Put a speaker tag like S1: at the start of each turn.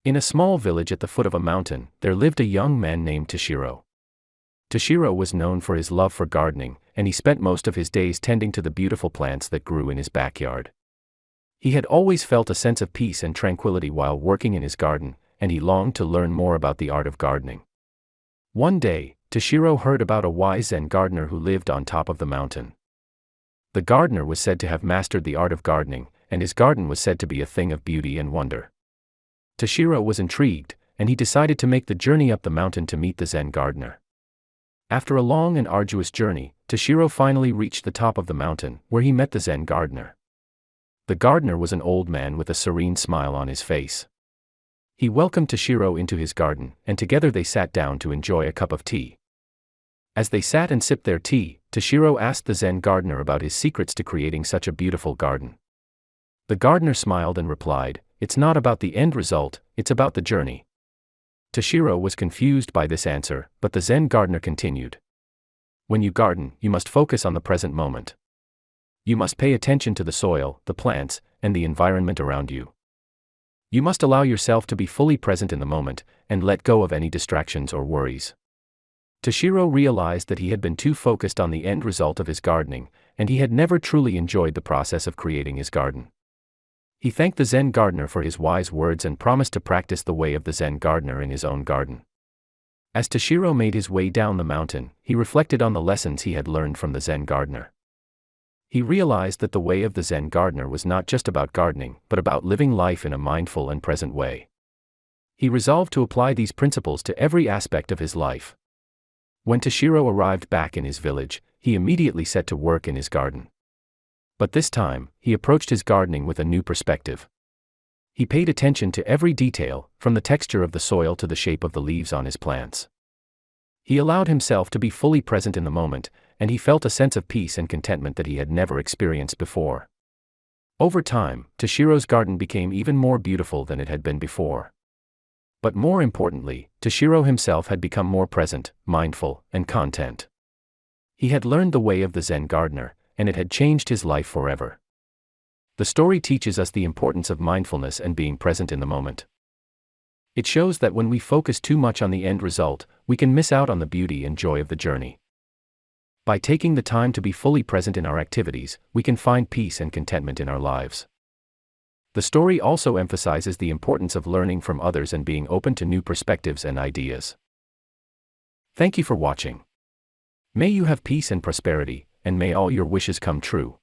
S1: In a small village at the foot of a mountain, there lived a young man named Toshiro. Toshiro was known for his love for gardening, and he spent most of his days tending to the beautiful plants that grew in his backyard. He had always felt a sense of peace and tranquility while working in his garden, and he longed to learn more about the art of gardening. One day, Toshiro heard about a wise Zen gardener who lived on top of the mountain. The gardener was said to have mastered the art of gardening, and his garden was said to be a thing of beauty and wonder. Toshiro was intrigued, and he decided to make the journey up the mountain to meet the Zen gardener. After a long and arduous journey, Toshiro finally reached the top of the mountain, where he met the Zen gardener. The gardener was an old man with a serene smile on his face. He welcomed Toshiro into his garden, and together they sat down to enjoy a cup of tea. As they sat and sipped their tea, Toshiro asked the Zen gardener about his secrets to creating such a beautiful garden. The gardener smiled and replied, "It's not about the end result, it's about the journey." Toshiro was confused by this answer, but the Zen gardener continued. "When you garden, you must focus on the present moment. You must pay attention to the soil, the plants, and the environment around you. You must allow yourself to be fully present in the moment, and let go of any distractions or worries." Toshiro realized that he had been too focused on the end result of his gardening, and he had never truly enjoyed the process of creating his garden. He thanked the Zen gardener for his wise words and promised to practice the way of the Zen gardener in his own garden. As Toshiro made his way down the mountain, he reflected on the lessons he had learned from the Zen gardener. He realized that the way of the Zen gardener was not just about gardening, but about living life in a mindful and present way. He resolved to apply these principles to every aspect of his life. When Toshiro arrived back in his village, he immediately set to work in his garden. But this time, he approached his gardening with a new perspective. He paid attention to every detail, from the texture of the soil to the shape of the leaves on his plants. He allowed himself to be fully present in the moment, and he felt a sense of peace and contentment that he had never experienced before. Over time, Toshiro's garden became even more beautiful than it had been before. But more importantly, Toshiro himself had become more present, mindful, and content. He had learned the way of the Zen gardener, and it had changed his life forever. The story teaches us the importance of mindfulness and being present in the moment. It shows that when we focus too much on the end result, we can miss out on the beauty and joy of the journey. By taking the time to be fully present in our activities, we can find peace and contentment in our lives. The story also emphasizes the importance of learning from others and being open to new perspectives and ideas. Thank you for watching. May you have peace and prosperity, and may all your wishes come true.